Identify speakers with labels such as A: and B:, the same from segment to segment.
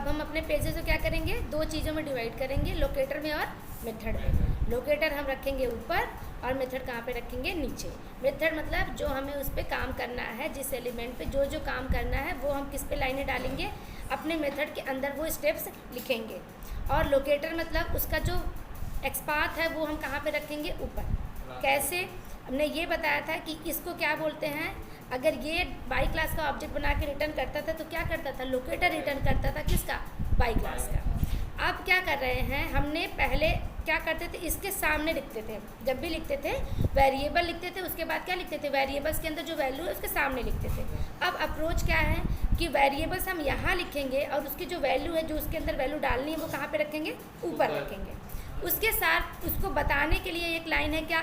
A: अब हम अपने पेजेस को क्या करेंगे, दो चीज़ों में डिवाइड करेंगे, लोकेटर में और मेथड में। लोकेटर हम रखेंगे ऊपर और मेथड कहाँ पे रखेंगे, नीचे। मेथड मतलब जो हमें उस पर काम करना है, जिस एलिमेंट पे जो जो काम करना है वो हम किस पे लाइनें डालेंगे, अपने मेथड के अंदर वो स्टेप्स लिखेंगे। और लोकेटर मतलब उसका जो एक्सपाथ है वो हम कहाँ पे रखेंगे, ऊपर। कैसे, हमने ये बताया था कि इसको क्या बोलते हैं, अगर ये बाई क्लास का ऑब्जेक्ट बना के रिटर्न करता था तो क्या करता था, लोकेटर रिटर्न करता था किसका, बाई क्लास का। अब क्या कर रहे हैं, हमने पहले क्या करते थे, इसके सामने लिखते थे, जब भी लिखते थे वेरिएबल लिखते थे, उसके बाद क्या लिखते थे, वेरिएबल्स के अंदर जो वैल्यू है उसके सामने लिखते थे। अब अप्रोच क्या है कि वेरिएबल्स हम यहाँ लिखेंगे और उसकी जो वैल्यू है, जो उसके अंदर वैल्यू डालनी है वो कहाँ पे रखेंगे, ऊपर रखेंगे। उसके साथ उसको बताने के लिए एक लाइन है क्या,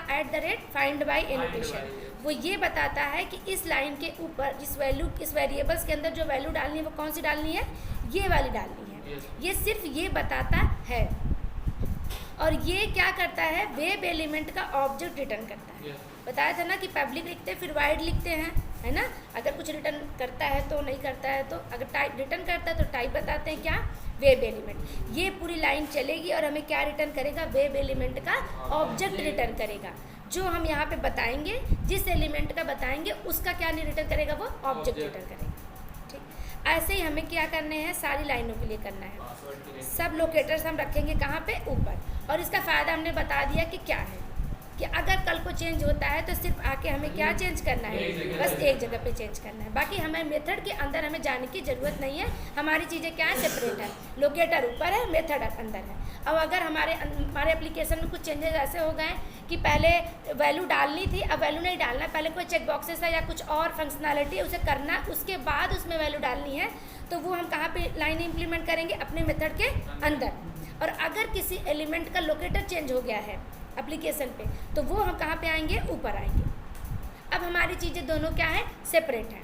A: @find by एनोटेशन। वो ये बताता है कि इस लाइन के ऊपर जिस वैल्यू, इस वेरिएबल्स के अंदर जो वैल्यू डालनी है वो कौन सी डालनी है, ये वाली डालनी है। ये सिर्फ ये बताता है। और ये क्या करता है, वेब एलिमेंट का ऑब्जेक्ट रिटर्न करता है। बताया था ना कि पब्लिक लिखते हैं फिर वाइड लिखते हैं, है ना। अगर कुछ रिटर्न करता है तो, नहीं करता है तो, अगर टाइप रिटर्न करता है तो टाइप बताते हैं क्या, वेब एलिमेंट। ये पूरी लाइन चलेगी और हमें क्या रिटर्न करेगा, वेब एलिमेंट का ऑब्जेक्ट रिटर्न करेगा। जो हम यहाँ पे बताएंगे, जिस एलिमेंट का बताएंगे उसका क्या नहीं रिटर्न करेगा, वो ऑब्जेक्ट रिटर्न करेगा। ठीक, ऐसे ही हमें क्या करने हैं, सारी लाइनों के लिए करना है। सब लोकेटर्स हम रखेंगे कहाँ पे, ऊपर। और इसका फ़ायदा हमने बता दिया कि क्या है, कि अगर कल को चेंज होता है तो सिर्फ आके हमें क्या चेंज करना है, बस एक जगह पे चेंज करना है। बाकी हमें मेथड के अंदर हमें जाने की ज़रूरत नहीं है, हमारी चीज़ें क्या है, सेपरेट है। लोकेटर ऊपर है, मेथड अंदर है। अब अगर हमारे एप्लीकेशन में कुछ चेंजेस ऐसे हो गए कि पहले वैल्यू डालनी थी, अब वैल्यू नहीं डालना, पहले कोई चेक बॉक्सेस है या कुछ और फंक्शनैलिटी है उसे करना, उसके बाद उसमें वैल्यू डालनी है, तो वो हम कहाँ पे लाइन इम्प्लीमेंट करेंगे, अपने मेथड के अंदर। और अगर किसी एलिमेंट का लोकेटर चेंज हो गया है एप्लीकेशन पे, तो वो हम कहाँ पे आएंगे, ऊपर आएंगे। अब हमारी चीज़ें दोनों क्या है, सेपरेट हैं।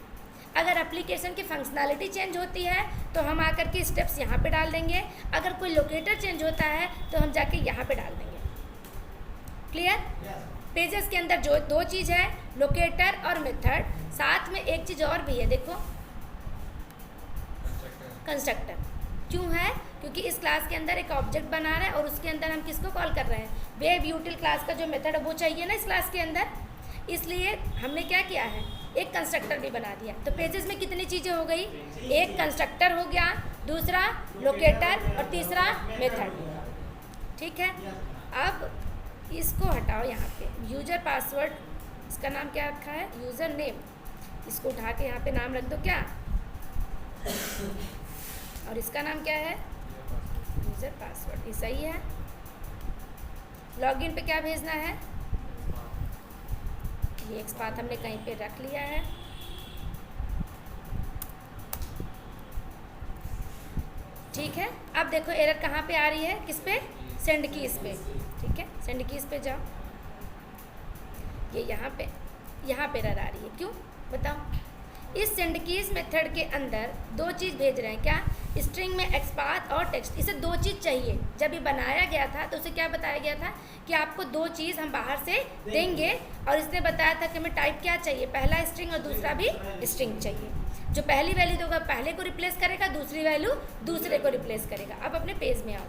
A: अगर एप्लीकेशन की फंक्शनैलिटी चेंज होती है तो हम आकर के स्टेप्स यहाँ पे डाल देंगे, अगर कोई लोकेटर चेंज होता है तो हम जाके यहाँ पे डाल देंगे। क्लियर। पेजेस के अंदर जो दो चीज़ है, लोकेटर और मेथड, साथ में एक चीज़ और भी है, देखो, कंस्ट्रक्टर। क्यों है, क्योंकि इस क्लास के अंदर एक ऑब्जेक्ट बना रहा है और उसके अंदर हम किसको कॉल कर रहे हैं, वेब यूटिल क्लास का जो मेथड है वो चाहिए ना इस क्लास के अंदर, इसलिए हमने क्या किया है, एक कंस्ट्रक्टर भी बना दिया। तो पेजेस में कितनी चीज़ें हो गई, एक कंस्ट्रक्टर हो गया, दूसरा लोकेटर और तीसरा मेथड। ठीक है। अब इसको हटाओ, यहाँ पे यूजर पासवर्ड, इसका नाम क्या रखा है, यूज़र नेम, इसको उठा के यहाँ पे नाम रख दो क्या, और इसका नाम क्या है, यूज़र पासवर्ड। ये सही है। लॉगिन पे क्या भेजना है, ये एक्सपाथ हमने कहीं पे रख लिया है। ठीक है। अब देखो एरर कहाँ पे आ रही है, किस पे, सेंड कीज पे। ठीक है, सेंड कीज पे जाओ, ये यहाँ पे एरर आ रही है, क्यों बताओ। इस सेंड कीज मेथड के अंदर दो चीज़ भेज रहे हैं, क्या, स्ट्रिंग में एक्सपाथ और टेक्स्ट। इसे दो चीज़ चाहिए। जब ये बनाया गया था तो उसे क्या बताया गया था कि आपको दो चीज़ हम बाहर से देंगे, और इसने बताया था कि हमें टाइप क्या चाहिए, पहला स्ट्रिंग और दूसरा भी स्ट्रिंग चाहिए। जो पहली वैल्यू दोगा पहले को रिप्लेस करेगा, दूसरी वैल्यू दूसरे को रिप्लेस करेगा। अब अपने पेज में आओ,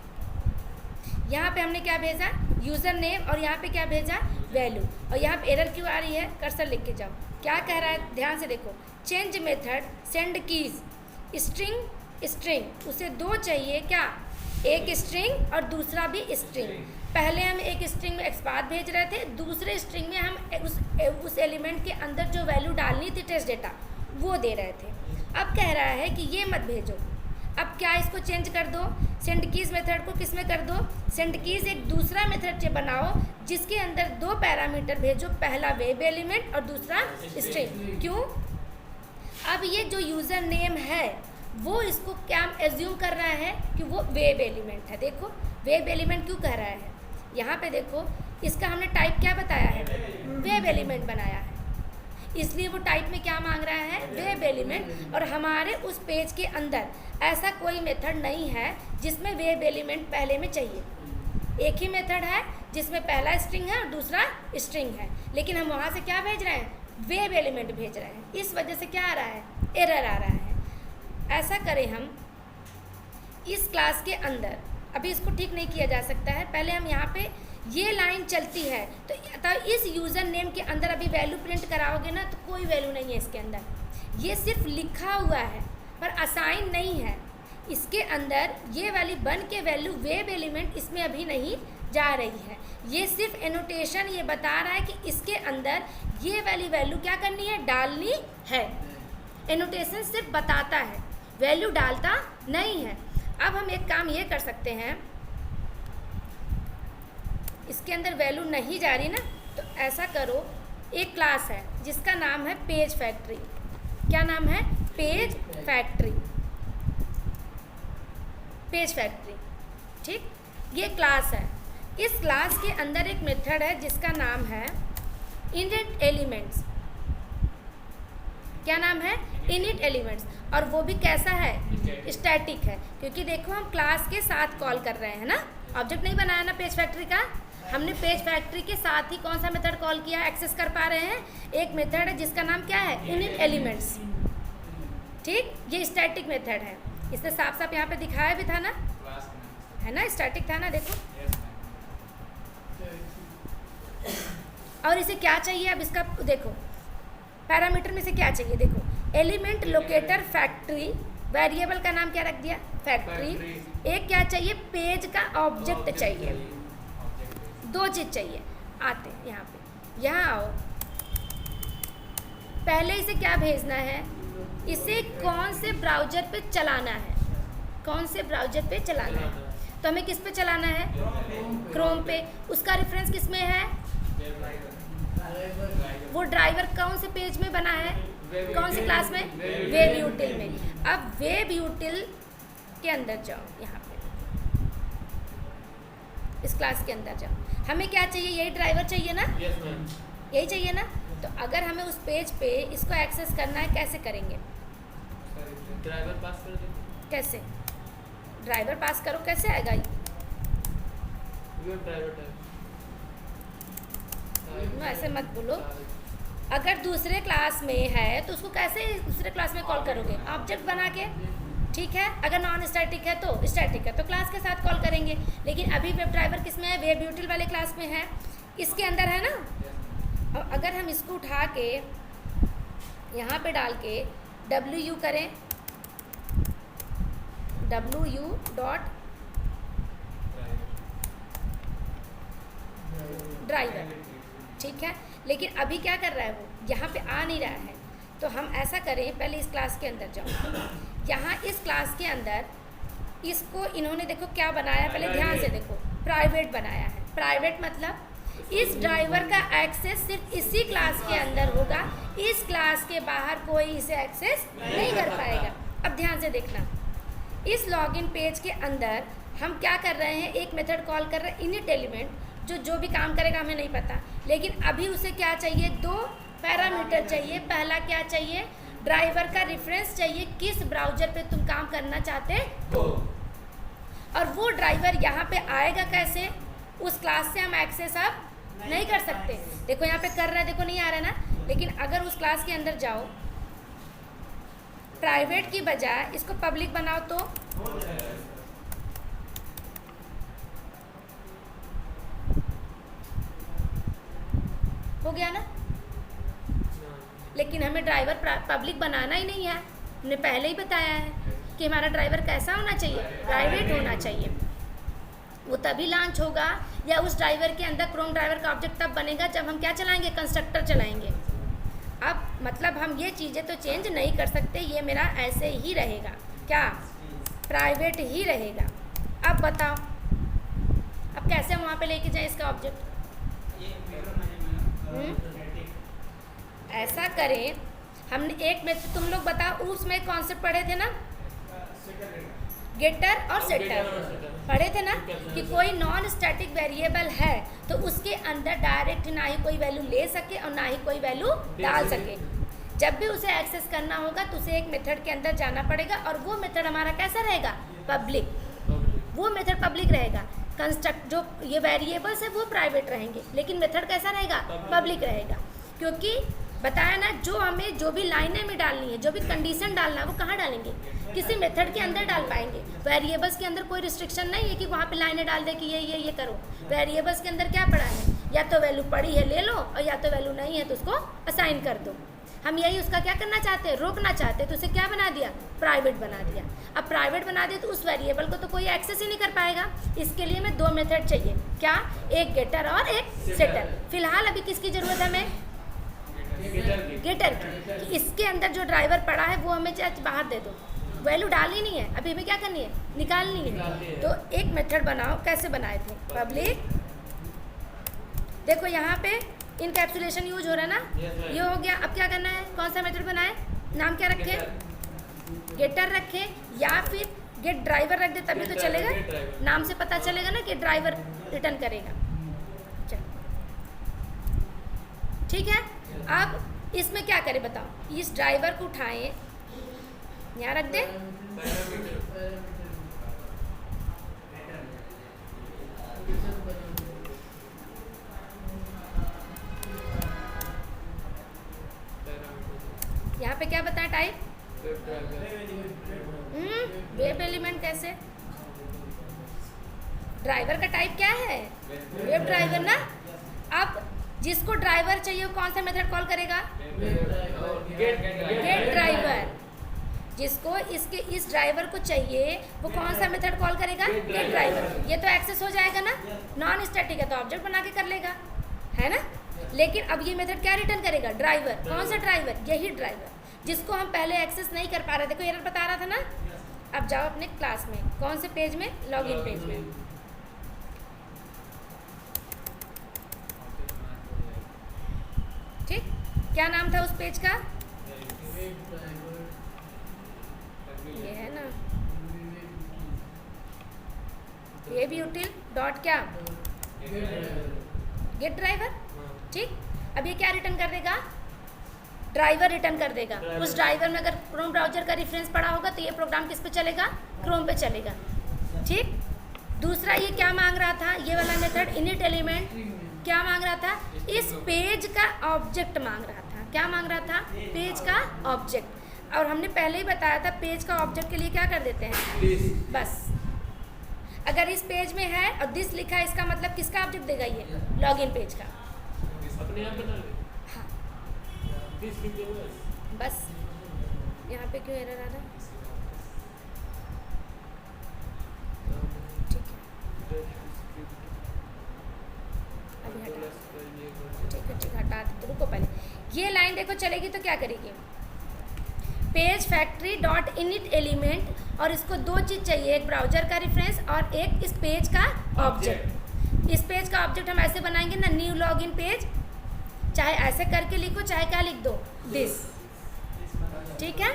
A: यहाँ पे हमने क्या भेजा, यूज़र नेम, और यहाँ पे क्या भेजा, वैल्यू। और यहाँ पे एरर क्यों आ रही है, कर्सर लिख के जाओ, क्या कह रहा है, ध्यान से देखो, change method send keys string, उसे दो चाहिए क्या, एक स्ट्रिंग और दूसरा भी स्ट्रिंग। पहले हम एक स्ट्रिंग में एक्सपाथ भेज रहे थे, दूसरे स्ट्रिंग में हम उस एलिमेंट के अंदर जो वैल्यू डालनी थी, टेस्ट डेटा, वो दे रहे थे। अब कह रहा है कि ये मत भेजो, अब क्या, इसको चेंज कर दो, सेंड कीज मेथड को किस में कर दो, सेंड कीज एक दूसरा मेथड से बनाओ जिसके अंदर दो पैरामीटर भेजो, पहला वेब एलिमेंट और दूसरा स्ट्रिंग। क्यों, अब ये जो यूज़र नेम है वो इसको क्या एज्यूम कर रहा है कि वो वेब एलिमेंट है। देखो वेब एलिमेंट क्यों कह रहा है, यहाँ पे देखो, इसका हमने टाइप क्या बताया है, वेब एलिमेंट बनाया है, इसलिए वो टाइप में क्या मांग रहा है, वेब एलिमेंट। और हमारे उस पेज के अंदर ऐसा कोई मेथड नहीं है जिसमें वेब एलिमेंट पहले में चाहिए। एक ही मेथड है जिसमें पहला स्ट्रिंग है और दूसरा स्ट्रिंग है, लेकिन हम वहाँ से क्या भेज रहे हैं, वेब एलिमेंट भेज रहे हैं। इस वजह से क्या आ रहा है, एरर आ रहा है। ऐसा करें हम, इस क्लास के अंदर अभी इसको ठीक नहीं किया जा सकता है, पहले हम यहाँ पे ये लाइन चलती है तो इस यूज़र नेम के अंदर अभी वैल्यू प्रिंट कराओगे ना तो कोई वैल्यू नहीं है इसके अंदर, ये सिर्फ लिखा हुआ है पर असाइन नहीं है। इसके अंदर ये वाली बन के वैल्यू वेब एलिमेंट इसमें अभी नहीं जा रही है, ये सिर्फ एनोटेशन ये बता रहा है कि इसके अंदर ये वाली वैल्यू क्या करनी है, डालनी है। एनोटेशन सिर्फ बताता है, वैल्यू डालता नहीं है। अब हम एक काम ये कर सकते हैं, इसके अंदर वैल्यू नहीं जा रही ना तो ऐसा करो, एक क्लास है जिसका नाम है पेज फैक्ट्री। क्या नाम है? Page factory. पेज फैक्ट्री, ठीक, ये क्लास है। इस क्लास के अंदर एक मेथड है जिसका नाम है इनिट एलिमेंट्स। क्या नाम है? Init elements. और वो भी कैसा है? स्टैटिक है, क्योंकि देखो हम क्लास के साथ कॉल कर रहे हैं ना, ऑब्जेक्ट नहीं बनाया ना पेज फैक्ट्री का, हमने पेज फैक्ट्री के साथ ही कौन सा मेथड कॉल किया, एक्सेस कर पा रहे हैं, एक मेथड है जिसका नाम क्या है, इनिट एलिमेंट्स। ठीक, ये स्टैटिक मेथड है, इसने साफ साफ यहाँ पे दिखाया भी था ना, है ना, स्टैटिक था ना, देखो। और इसे क्या चाहिए, अब इसका देखो पैरामीटर में से क्या चाहिए, देखो एलिमेंट लोकेटर फैक्ट्री, वेरिएबल का नाम क्या रख दिया, फैक्ट्री। एक क्या चाहिए, पेज का ऑब्जेक्ट चाहिए, दो चीज चाहिए। आते हैं यहाँ पे, यहाँ आओ, पहले इसे क्या भेजना है, इसे कौन से ब्राउजर पे चलाना है, कौन से ब्राउजर पे चलाना है, तो हमें किस पे चलाना है, क्रोम पे। उसका रेफरेंस किस में है, वो ड्राइवर कौन से पेज में बना है, कौन सी क्लास में, वेब यूटिल में। अब वेब यूटिल के अंदर जाओ, यहाँ पे इस क्लास के अंदर जाओ, हमें क्या चाहिए, यही ड्राइवर चाहिए ना, यही चाहिए ना। तो अगर हमें उस पेज पे इसको एक्सेस करना है, कैसे करेंगे,
B: ड्राइवर पास कर दो।
A: कैसे ड्राइवर पास करो, कैसे आएगा ऐसे मत बोलो। अगर दूसरे क्लास में है तो उसको कैसे दूसरे क्लास में कॉल करोगे, ऑब्जेक्ट बना के, ठीक है। अगर नॉन स्टैटिक है तो स्टैटिक है तो क्लास के साथ कॉल करेंगे, लेकिन अभी वेब ड्राइवर किस में है, वेब यूटिल वाले क्लास में है, इसके अंदर है ना। और अगर हम इसको उठा के यहाँ पे डाल के WU करें, WU डॉट ड्राइवर, ठीक है। लेकिन अभी क्या कर रहा है वो, यहाँ पे आ नहीं रहा है, तो हम ऐसा करें, पहले इस क्लास के अंदर जाओ, यहाँ इस क्लास के अंदर इसको इन्होंने देखो क्या बनाया, पहले ध्यान से देखो, प्राइवेट बनाया है। प्राइवेट मतलब इस ड्राइवर का एक्सेस सिर्फ इसी क्लास के अंदर होगा, इस क्लास के बाहर कोई इसे एक्सेस नहीं कर पाएगा। अब ध्यान से देखना, इस लॉगिन पेज के अंदर हम क्या कर रहे हैं, एक मेथड कॉल कर रहे हैं इनिट एलिमेंट, जो भी काम करेगा हमें नहीं पता, लेकिन अभी उसे क्या चाहिए, दो पैरामीटर चाहिए। पहला क्या चाहिए, ड्राइवर का रेफरेंस चाहिए, किस ब्राउजर पे तुम काम करना चाहते हो, और वो ड्राइवर यहाँ पे आएगा कैसे, उस क्लास से हम एक्सेस अब नहीं कर सकते। देखो यहाँ पे कर रहा है, देखो नहीं आ रहा ना, लेकिन अगर उस क्लास के अंदर जाओ, प्राइवेट की बजाय इसको पब्लिक बनाओ तो हो गया ना। लेकिन हमें ड्राइवर पब्लिक बनाना ही नहीं है, हमने पहले ही बताया है कि हमारा ड्राइवर कैसा होना चाहिए, प्राइवेट होना चाहिए। वो तभी लॉन्च होगा या उस ड्राइवर के अंदर क्रोम ड्राइवर का ऑब्जेक्ट तब बनेगा जब हम क्या चलाएंगे, कंस्ट्रक्टर चलाएंगे। अब मतलब हम ये चीज़ें तो चेंज नहीं कर सकते, ये मेरा ऐसे ही रहेगा, क्या प्राइवेट ही रहेगा। अब बताओ, अब कैसे हम वहाँ पे लेके जाएं इसका ऑब्जेक्ट, ऐसा करें, हमने एक में तुम लोग बताओ, उसमें कॉन्सेप्ट पढ़े थे ना, गेटर और सेटर पढ़े थे ना, कि कोई नॉन स्टैटिक वेरिएबल है तो उसके अंदर डायरेक्ट ना ही कोई वैल्यू ले सके और ना ही कोई वैल्यू डाल सके। जब भी उसे एक्सेस करना होगा तो उसे एक मेथड के अंदर जाना पड़ेगा, और वो मेथड हमारा कैसा रहेगा, पब्लिक, वो मेथड पब्लिक रहेगा। कंस्ट्रक्ट जो ये वेरिएबल्स है वो प्राइवेट रहेंगे, लेकिन मेथड कैसा रहेगा, पब्लिक रहेगा, क्योंकि बताया ना, जो हमें जो भी लाइनें में डालनी है, जो भी कंडीशन डालना है, वो कहाँ डालेंगे, किसी मेथड के अंदर डाल पाएंगे। वेरिएबल्स के अंदर कोई रिस्ट्रिक्शन नहीं है कि वहाँ पे लाइनें डाल दे कि ये करो। वेरिएबल्स के अंदर क्या पड़ा है, या तो वैल्यू पड़ी है ले लो, और या तो वैल्यू नहीं है तो उसको असाइन कर दो। हम यही उसका क्या करना चाहते हैं, रोकना चाहते हैं, तो उसे क्या बना दिया, प्राइवेट बना दिया। अब प्राइवेट बना दिया तो उस वेरिएबल को तो कोई एक्सेस ही नहीं कर पाएगा। इसके लिए हमें दो मेथड चाहिए, क्या, एक गेटर और एक सेटर। फिलहाल अभी किसकी ज़रूरत है हमें, गेटर की। कि इसके अंदर जो ड्राइवर पड़ा है वो हमें चाहे बाहर दे दो, वैल्यू डालनी नहीं है, अभी हमें क्या करनी है, निकालनी है। तो एक मेथड बनाओ, कैसे बनाए थे, पब्लिक, देखो यहाँ पे इनकैप्सुलेशन यूज हो रहा है ना, ये हो गया। अब क्या करना है, कौन सा मेथड बनाए, नाम क्या रखे, गेटर रखे, या फिर गेट ड्राइवर रख दे तभी तो चलेगा, नाम से पता चलेगा ना कि ड्राइवर रिटर्न करेगा। चलो ठीक है। अब इसमें क्या करें बताओ, इस ड्राइवर को उठाएं, यहाँ रख दे, यहाँ पे क्या बताया टाइप, वेब एलिमेंट कैसे, ड्राइवर का टाइप क्या है, वेब ड्राइवर ना। अब जिसको ड्राइवर चाहिए वो कौन सा मेथड कॉल करेगा, गेट ड्राइवर। जिसको इस ड्राइवर को चाहिए वो कौन सा मेथड कॉल करेगा, गेट ड्राइवर। ये तो एक्सेस हो जाएगा ना, नॉन स्टैटिक है तो ऑब्जेक्ट बना के कर लेगा, है ना। लेकिन अब ये मेथड क्या रिटर्न करेगा, ड्राइवर। कौन सा ड्राइवर, यही ड्राइवर जिसको हम पहले एक्सेस नहीं कर पा रहे थे, देखो एरर बता रहा था ना। अब जाओ अपने क्लास में, कौन से पेज में, लॉगिन पेज में। ठीक, क्या नाम था उस पेज का, ये है ना, वेब यूटिल डॉट क्या, गेट ड्राइवर। ठीक, अब ये क्या रिटर्न कर देगा, ड्राइवर रिटर्न कर देगा। उस ड्राइवर में अगर क्रोम ब्राउजर का रेफरेंस पड़ा होगा तो ये प्रोग्राम किस पे चलेगा, क्रोम पे चलेगा। ठीक, दूसरा ये क्या मांग रहा था, ये वाला मेथड इनिट एलिमेंट क्या मांग रहा था, इस पेज का ऑब्जेक्ट मांग रहा था। क्या मांग रहा था, पेज का ऑब्जेक्ट। और हमने पहले ही बताया था पेज का ऑब्जेक्ट के लिए क्या कर देते हैं, बस अगर इस पेज में है और दिस लिखा है, इसका मतलब किसका ऑब्जेक्ट देगा, ये लॉगिन पेज का।
B: अपने आप बना ले,
A: हाँ
B: बस
A: यहाँ पे क्यों एरर आ रहा है, ठीक है अभी हटा, ठीक है हटा दो, रुको पहले ये लाइन देखो चलेगी तो क्या करेगी, page factory dot init element, और इसको दो चीज़ चाहिए, एक ब्राउजर का रेफरेंस और एक इस पेज का ऑब्जेक्ट। इस पेज का ऑब्जेक्ट हम ऐसे बनाएंगे ना, न्यू लॉगिन पेज, चाहे ऐसे करके लिखो चाहे क्या लिख दो, दिस। ठीक है,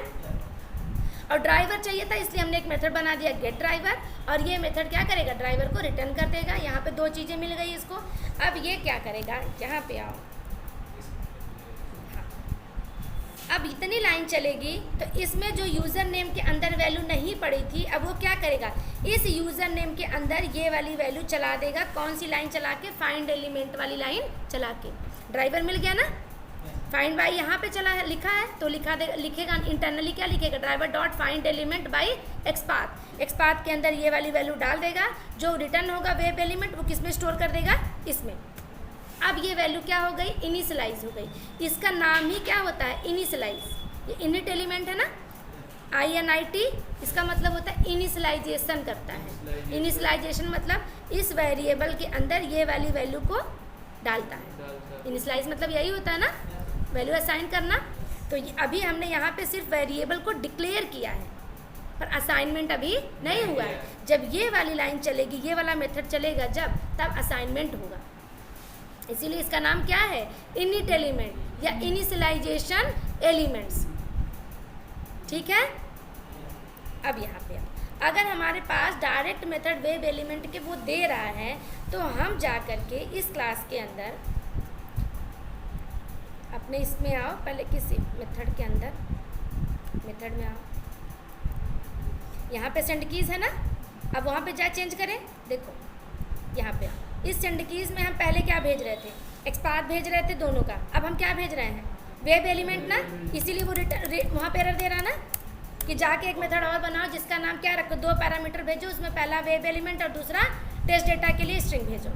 A: और ड्राइवर चाहिए था इसलिए हमने एक मेथड बना दिया गेट ड्राइवर, और ये मेथड क्या करेगा, ड्राइवर को रिटर्न कर देगा। यहाँ पे दो चीज़ें मिल गई इसको। अब ये क्या करेगा, यहाँ पे आओ, हाँ, अब इतनी लाइन चलेगी तो इसमें जो यूज़र नेम के अंदर वैल्यू नहीं पड़ी थी, अब वो क्या करेगा, इस यूज़र नेम के अंदर ये वाली वैल्यू चला देगा। कौन सी लाइन चला के, फाइंड एलिमेंट वाली लाइन चला के। ड्राइवर मिल गया ना, फाइंड बाई यहाँ पे चला है, लिखा है तो लिखेगा इंटरनली क्या लिखेगा, driver dot find element by XPath. XPath के अंदर ये वाली वैल्यू डाल देगा, जो रिटर्न होगा वेब एलिमेंट वो किस में स्टोर कर देगा, इसमें। अब ये वैल्यू क्या हो गई, इनिशियलाइज हो गई। इसका नाम ही क्या होता है, इनिशियलाइज। ये इनिट एलिमेंट है ना, INIT, इसका मतलब होता है इनिशियलाइजेशन करता है। इनिशियलाइजेशन मतलब इस वेरिएबल के अंदर ये वाली वैल्यू को डालता है। इनिशियलाइज मतलब यही होता है ना, वैल्यू असाइन करना। तो अभी हमने यहाँ पे सिर्फ वेरिएबल को डिक्लेयर किया है, पर असाइनमेंट अभी नहीं हुआ है। जब ये वाली लाइन चलेगी, ये वाला मेथड चलेगा जब, तब असाइनमेंट होगा। इसीलिए इसका नाम क्या है, इनिट एलिमेंट या इनिशियलाइजेशन एलिमेंट्स। ठीक है, अब यहाँ पे अगर हमारे पास डायरेक्ट मेथड वेब एलिमेंट के वो दे रहा है, तो हम जा कर के इस क्लास के अंदर अपने इसमें आओ, पहले किसी मेथड के अंदर, मेथड में आओ, यहाँ पे सेंड कीज़ है ना, अब वहाँ पे जा चेंज करें। देखो यहाँ पे इस सेंड कीज़ में हम पहले क्या भेज रहे थे, एक्सपाथ भेज रहे थे दोनों का, अब हम क्या भेज रहे हैं, वेब एलिमेंट ना, इसीलिए वो वहाँ पे एरर दे रहा ना कि जाके एक मेथड और बनाओ जिसका नाम क्या रखो, 2 पैरामीटर भेजो, उसमें पहला वेब एलिमेंट और दूसरा टेस्ट डेटा के लिए स्ट्रिंग भेजो।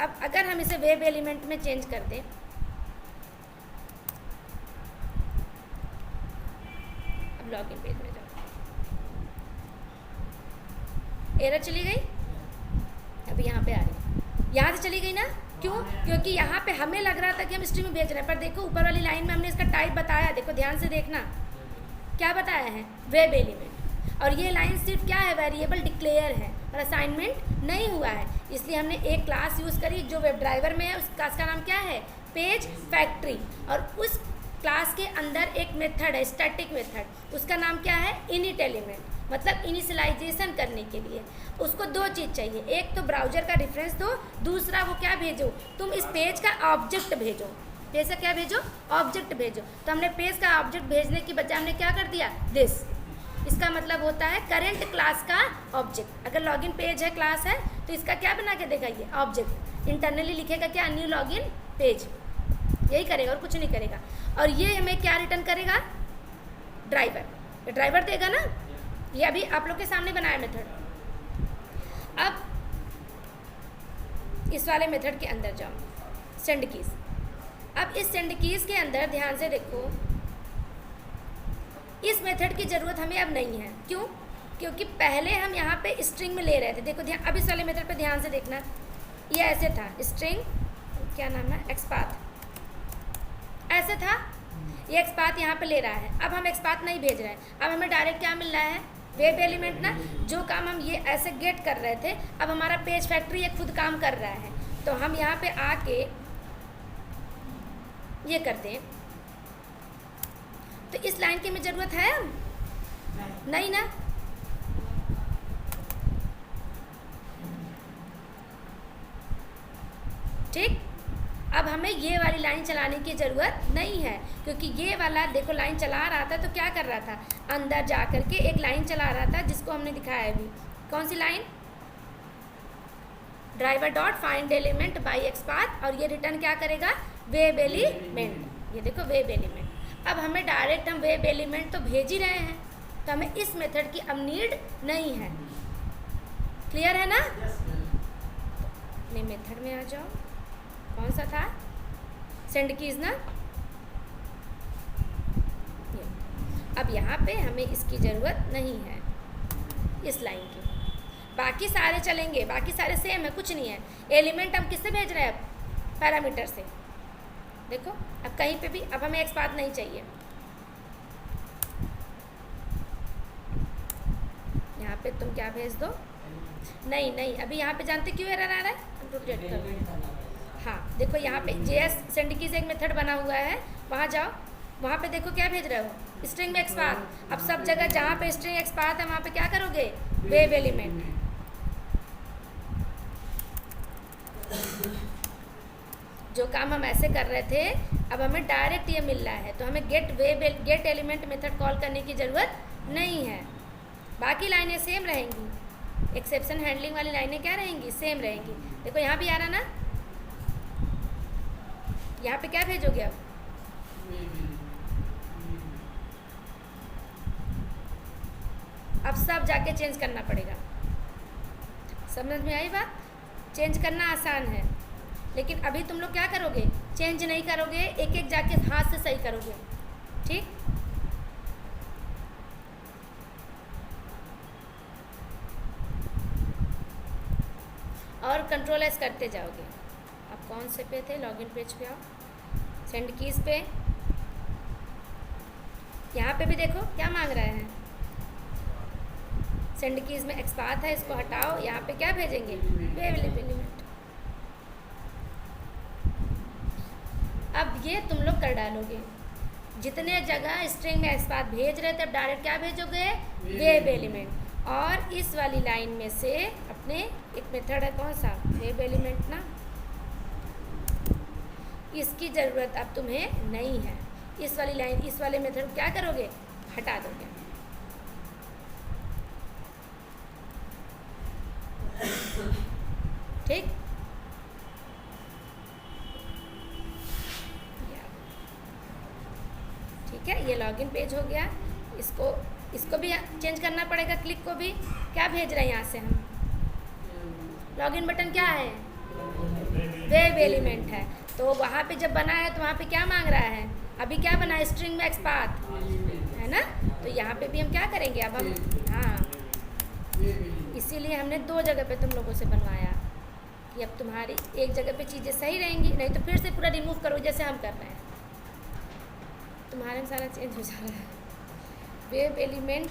A: अब अगर हम इसे वेब एलिमेंट में चेंज कर दें, अब लॉगिन पेज में जाओ, एरर चली गई, अभी यहाँ पे आ रही है, यहाँ से चली गई ना, क्यों? क्योंकि यहाँ पे हमें लग रहा था कि हम स्ट्रिंग में भेज रहे हैं, पर देखो ऊपर वाली लाइन में हमने इसका टाइप बताया, देखो ध्यान से देखना क्या बताया है, वेब एलिमेंट। और ये लाइन सिर्फ क्या है, वेरिएबल डिक्लेयर है और असाइनमेंट नहीं हुआ है, इसलिए हमने एक क्लास यूज़ करी जो वेब ड्राइवर में है, उस क्लास का नाम क्या है, पेज फैक्ट्री। और उस क्लास के अंदर एक मेथड है, स्टैटिक मेथड, उसका नाम क्या है, इनिट एलिमेंट, मतलब इनिशियलाइजेशन करने के लिए उसको 2 चीज़ चाहिए, एक तो ब्राउज़र का रेफरेंस दो, दूसरा वो क्या भेजो, तुम इस पेज का ऑब्जेक्ट भेजो, पेज का क्या भेजो, ऑब्जेक्ट भेजो। तो हमने पेज का ऑब्जेक्ट भेजने की बजाय हमने क्या कर दिया, दिस। इसका मतलब होता है करेंट क्लास का ऑब्जेक्ट। अगर लॉगिन पेज है, क्लास है, तो इसका क्या बना के देगा, ये ऑब्जेक्ट। इंटरनली लिखेगा क्या, न्यू लॉगिन पेज, यही करेगा और कुछ नहीं करेगा। और ये हमें क्या रिटर्न करेगा, ड्राइवर, ड्राइवर देगा ना, ये अभी आप लोग के सामने बनाया मेथड। अब इस वाले मेथड के अंदर जाओ, सेंड कीज। अब इस सेंड कीज के अंदर ध्यान से देखो, इस मेथड की ज़रूरत हमें अब नहीं है, क्यों? क्योंकि पहले हम यहाँ पे स्ट्रिंग में ले रहे थे, देखो ध्यान, अब इस वाले मेथड पे ध्यान से देखना, ये ऐसे था, स्ट्रिंग क्या नाम है, एक्सपाथ, ऐसे था, ये एक्सपाथ यहाँ पे ले रहा है। अब हम एक्सपाथ नहीं भेज रहे हैं, अब हमें डायरेक्ट क्या मिल रहा है, वेब एलिमेंट ना। जो काम हम ये ऐसे गेट कर रहे थे, अब हमारा पेज फैक्ट्री ये खुद काम कर रहा है। तो हम यहाँ पे आके ये कर दें, तो इस लाइन की हमें ज़रूरत है नहीं ना, ठीक। अब हमें ये वाली लाइन चलाने की ज़रूरत नहीं है, क्योंकि ये वाला देखो लाइन चला रहा था, तो क्या कर रहा था, अंदर जा कर के एक लाइन चला रहा था जिसको हमने दिखाया अभी। कौन सी line, driver dot find element by XPath, और ये रिटर्न क्या करेगा, वेब एलिमेंट। ये देखो वेब एलिमेंट। अब हमें डायरेक्ट हम वेब एलिमेंट तो भेज ही रहे हैं, तो हमें इस मेथड की अब नीड नहीं है। क्लियर है ना? अपने मेथड में आ जाओ, कौन सा था, सेंड कीज ना। अब यहाँ पे हमें इसकी ज़रूरत नहीं है, इस लाइन की। बाकी सारे चलेंगे, बाकी सारे सेम है, कुछ नहीं है। एलिमेंट हम किससे भेज रहे हैं, अब पैरामीटर से। देखो अब कहीं पे भी अब हमें एक्सपाथ नहीं चाहिए, यहाँ पे तुम क्या भेज दो, नहीं नहीं, अभी यहाँ पे जानते क्यों एरर आ रहा है, रुक जाओ। हाँ देखो यहाँ पे JS सेंड कीज एक मेथड बना हुआ है, वहाँ जाओ, वहाँ पे देखो क्या भेज रहे हो, स्ट्रिंग में एक्सपाथ। अब सब जगह जहाँ पे स्ट्रिंग एक्सपाथ है वहाँ पे क्या करोगे, वेब एलिमेंट। जो काम हम ऐसे कर रहे थे, अब हमें डायरेक्ट ये मिल रहा है, तो हमें गेट एलिमेंट मेथड कॉल करने की ज़रूरत नहीं है। बाकी लाइनें सेम रहेंगी, एक्सेप्शन हैंडलिंग वाली लाइनें क्या रहेंगी, सेम रहेंगी। देखो यहाँ भी आ रहा ना, यहाँ पे क्या भेजोगे अब सब जाके चेंज करना पड़ेगा। समझ में आई बात? चेंज करना आसान है, लेकिन अभी तुम लोग क्या करोगे, चेंज नहीं करोगे, एक एक जाके हाथ से सही करोगे, ठीक। और कंट्रोल एस करते जाओगे। अब कौन से पे थे, लॉगिन पेज पे आओ, सेंड कीज पे, यहाँ पे भी देखो क्या मांग रहा है, सेंड कीज में एक्सपाथ है, इसको हटाओ, यहाँ पे क्या भेजेंगे, वेब एलिमेंट। अब ये तुम लोग कर डालोगे, जितने जगह स्ट्रिंग में एक्सपाथ भेज रहे थे, अब डायरेक्ट क्या भेजोगे, वेब एलिमेंट। और इस वाली लाइन में से अपने एक मेथड है, कौन सा, वेब एलिमेंट ना, इसकी ज़रूरत अब तुम्हें नहीं है। इस वाली लाइन, इस वाले मेथड क्या करोगे, हटा दोगे। ठीक, है, ये लॉगिन पेज हो गया। इसको भी चेंज करना पड़ेगा, क्लिक को भी। क्या भेज रहे हैं यहाँ से हम? लॉगिन बटन क्या है? वेब एलिमेंट है। तो वहाँ पे जब बना है तो वहाँ पे क्या मांग रहा है? अभी क्या बना है? स्ट्रिंग मैक्स पाथ है ना। तो यहाँ पे भी हम क्या करेंगे अब हम, हाँ, इसीलिए हमने 2 जगह पे तुम लोगों से बनवाया कि अब तुम्हारी एक जगह पे चीज़ें सही रहेंगी, नहीं तो फिर से पूरा रिमूव करो जैसे हम कर रहे हैं, तुम्हारे में सारा चेंज हो जा रहा है। वेब एलिमेंट,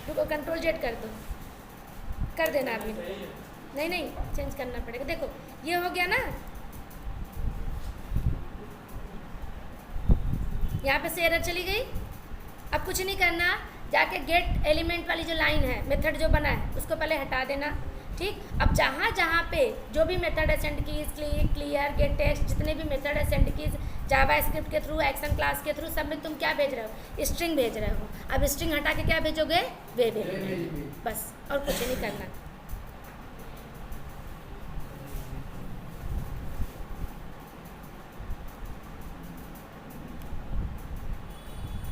A: रुको Ctrl Z कर दो, कर देना अभी। नहीं चेंज करना पड़ेगा। देखो ये हो गया ना, यहाँ पे से एरर चली गई। अब कुछ नहीं करना, जाके गेट एलिमेंट वाली जो लाइन है, मेथड जो बना है उसको पहले हटा देना। ठीक, अब जहाँ जहाँ पे जो भी मेथड है, send keys, clear, gate text, जितने भी मेथड है सेंड कीज, जावा स्क्रिप्ट के थ्रू, एक्शन क्लास के थ्रू, सब में तुम क्या भेज रहे हो? स्ट्रिंग भेज रहे हो। अब स्ट्रिंग हटा के क्या भेजोगे? Web element. बस, और कुछ नहीं करना।